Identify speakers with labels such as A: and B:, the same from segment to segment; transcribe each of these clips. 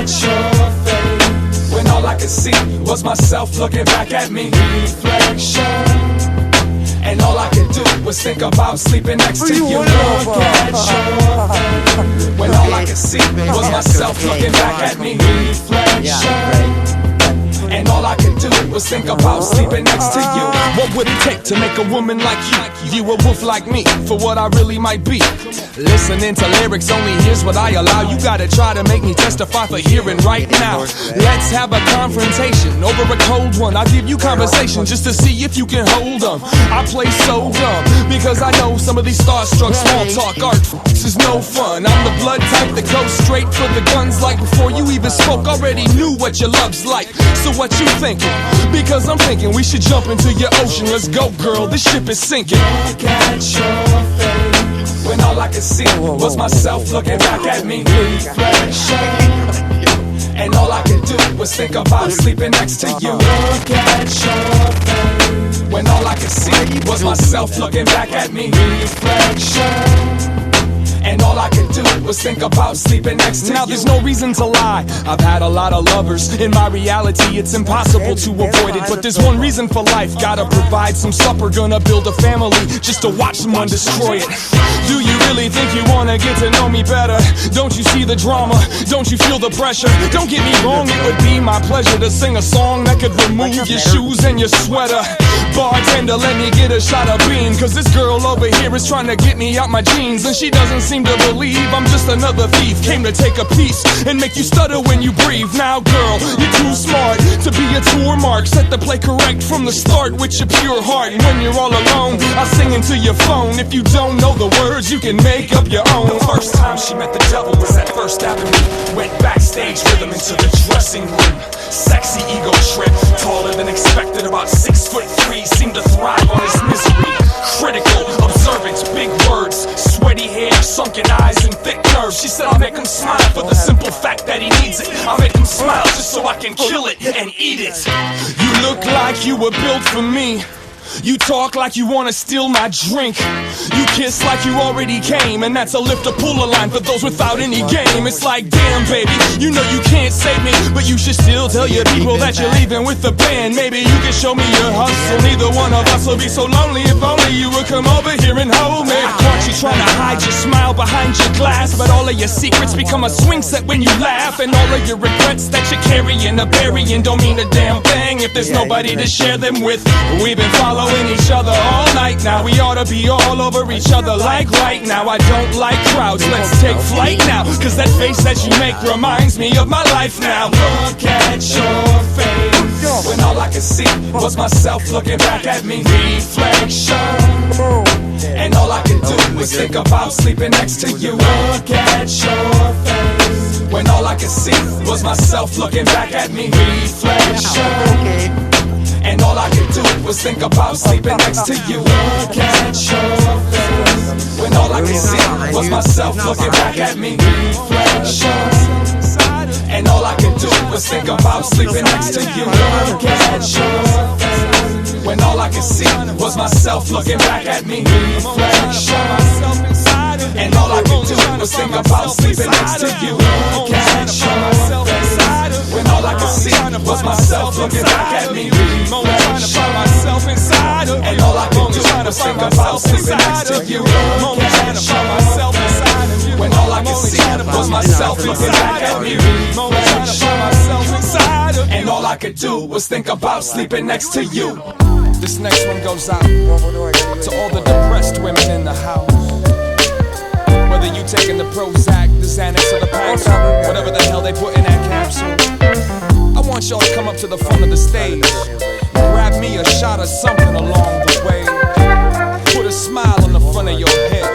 A: at your face when all I could see was myself looking back at me. Reflection, and all I could do was think about sleeping next to you. Look at your face when all I could see was myself looking back at me. Reflection, and all I could do was think about sleeping next to you.
B: What would it take to make a woman like you? You a wolf like me, for what I really might be. Listening to lyrics only, here's what I allow. You gotta try to make me testify for hearing right now. Let's have a confrontation over a cold one. I'll give you conversation just to see if you can hold them. I play so dumb because I know some of these starstruck small talk art is no fun. I'm the blood type that goes straight for the guns. Like before you even spoke, already knew what your love's like. So what you thinking? Because I'm thinking we should jump into your ocean. Let's go, girl, this ship is sinking.
A: Look at your face when all I could see was myself looking back at me. Reflection, and all I could do was think about sleeping next to you. Look at your face when all I could see was myself looking back at me. Reflection, and all I could do was think about sleeping next to you.
B: Now there's no reason to lie, I've had a lot of lovers. In my reality it's impossible to avoid it. But there's one reason for life, gotta provide some supper. Gonna build a family just to watch someone destroy it. Do you really think you wanna get to know me better? Don't you see the drama? Don't you feel the pressure? Don't get me wrong, it would be my pleasure to sing a song that could remove your shoes and your sweater. Bartender, let me get a shot of bean, cause this girl over here is trying to get me out my jeans. And she doesn't seem to believe I'm just another thief. Came to take a piece and make you stutter when you breathe. Now girl, you're too smart to be a tour mark. Set the play correct from the start with your pure heart. And when you're all alone, I sing into your phone. If you don't know the words, you can make up your own. The first time she met the devil was at First Avenue. Went backstage with him into the dressing room. Sexy ego trip, taller than expected, about 6'3", seemed to thrive on his misery. Critical, observant, big words, sweaty hair, sunken eyes, and thick nerves. She said I'll make him smile for the simple fact that he needs it. I'll make him smile just so I can kill it and eat it. You look like you were built for me. You talk like you wanna steal my drink. You kiss like you already came, and that's a lift or pull a line for those without any game. It's like, damn baby, you know you can't save me, but you should still tell your people that you're leaving with the band. Maybe you can show me your hustle. Neither one of us will be so lonely if only you would come over here and hold me. Aren't you trying to hide your smile behind your glass? But all of your secrets become a swing set when you laugh. And all of your regrets that you're carrying or burying don't mean a damn thing if there's nobody to share them with. We've been following each other all night now. We ought to be all over each other like right now. I don't like crowds, let's take flight now, cause that face that you make reminds me of my life now.
A: Look at your face when all I could see was myself looking back at me. Reflection, and all I could do was think about sleeping next to you. Look at your face when all I could see was myself looking back at me. Reflection, and all I could do was think about sleeping next to you. Look at your face when all I could see was myself looking back at me. Reflection, and all I could do was think about sleeping next to you. Look at your face when all I could see was myself looking back at me. Reflection, and all I could do was think about sleeping next to you. Look at your face when all I could see was myself looking back at me. Reflection, and all I could do was think about sleeping next to you. Look at your face when all I could see was myself looking back at me. Reflection, and all I could do was think about sleeping next to you.
B: This next one goes out to all the depressed women in the house. Whether you taking the Prozac, the Xanax, or the Paxil, whatever the hell they put in that capsule, I want y'all to come up to the front of the stage, grab me a shot of something along the way, put a smile on the front of your head.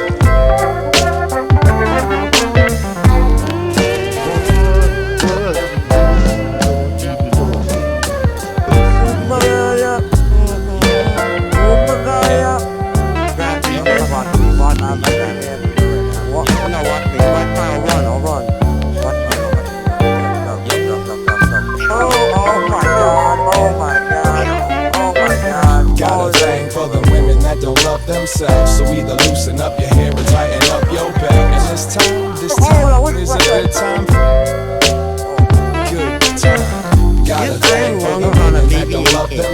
B: Themselves, so either loosen up your hair or tighten up your belt. And this time is a good time for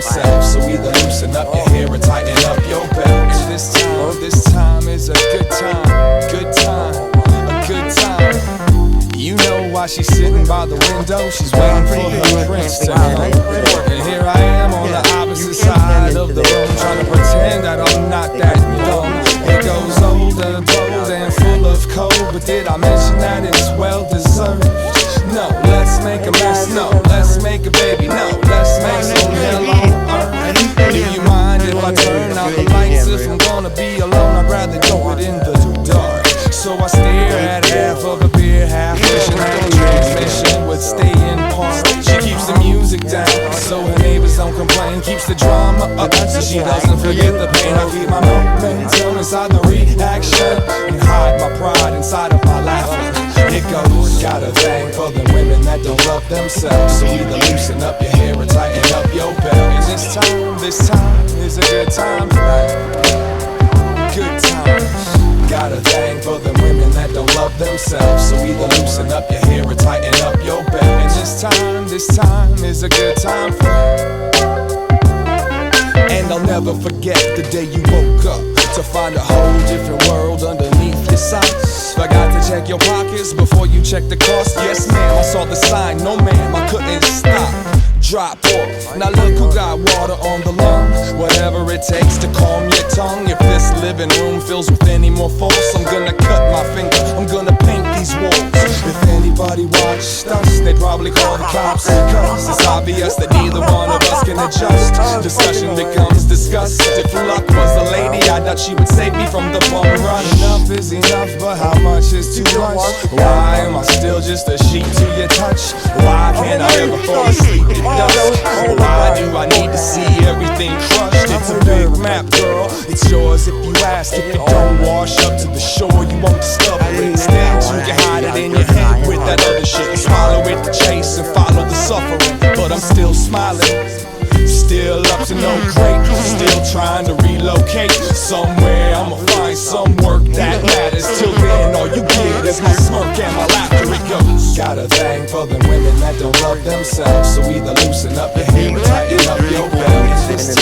B: themselves. So either loosen up your hair or tighten up your belt. And this time is a good time, a good time. You know why she's sitting by the window? She's waiting for her prince to come. And here I am on the opposite side of the room, trying to pretend that I'm not that dumb. It goes older, bold, and full of cold, but did I mention that it's well deserved? No, let's make a mess. No, let's make a baby. No, let's make some hell on earth. Do you mind if I turn out the lights? If I'm gonna be alone, I'd rather do it in the dark. So I stare at half of a beer, half wishing that the transmission would stay in park. She keeps the music down so her neighbors don't complain. Keeps the drama up so she doesn't forget the pain. I keep my momentum inside the reaction and hide my pride inside of my laughter. It goes, got a thing for the women that don't love themselves. So either loosen up your hair or tighten up your belt. And this time is a good time for that. Good time. Got a thing for the women that don't love themselves. So either loosen up your hair or tighten up your belt. And this time is a good time for that. And I'll never forget the day you woke up to find a whole different world underneath your socks. Forgot to check your pockets before you check the cost. Yes ma'am, I saw the sign, no ma'am, I couldn't stop. Drop off, now look who got water on the lawn. Whatever it takes to calm your tongue. If this living room fills with any more force, I'm gonna cut my finger, I'm gonna paint these walls. If anybody watched us, they'd probably call the cops, cause it's obvious that neither one of us can adjust. Discussion becomes disgust. If luck was a lady, I doubt she would save me from the bum rush. Enough is enough, but how much is too much? Why am I still just a sheep to your touch? Why can't I ever fall asleep at dusk? Why do I need to see everything crushed? It's a big map, girl, it's yours if you ask. If it don't wash up to the shore, you won't discover it. Instead, you can hide it in your head with that other shit. Swallow it to chase and follow the suffering. But I'm still smiling, still up to no great, still trying to relocate somewhere. I'ma find some work that matters. Till then, all you get is my smirk and my laughter. It goes, got a thing for the women that don't love themselves. So either loosen up your hair or tighten up your belt. This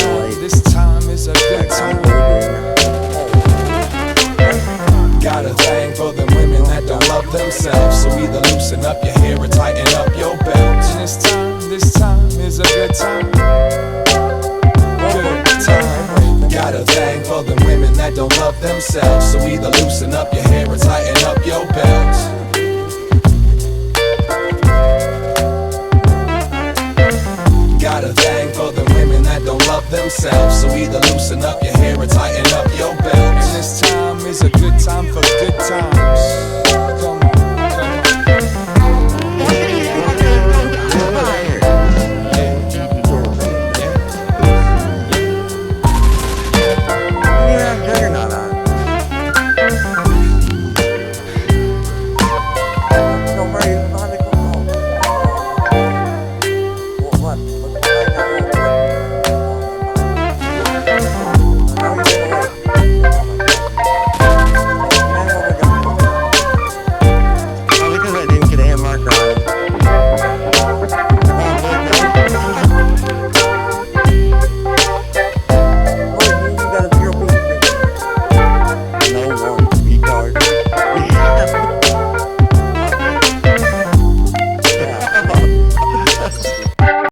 B: time is a good time. Got a thing for the women that don't love themselves. So either loosen up your hair or tighten up your belt. This time is a good time. Good time. Got a thing for the women that don't love themselves. So either loosen up your hair or tighten up your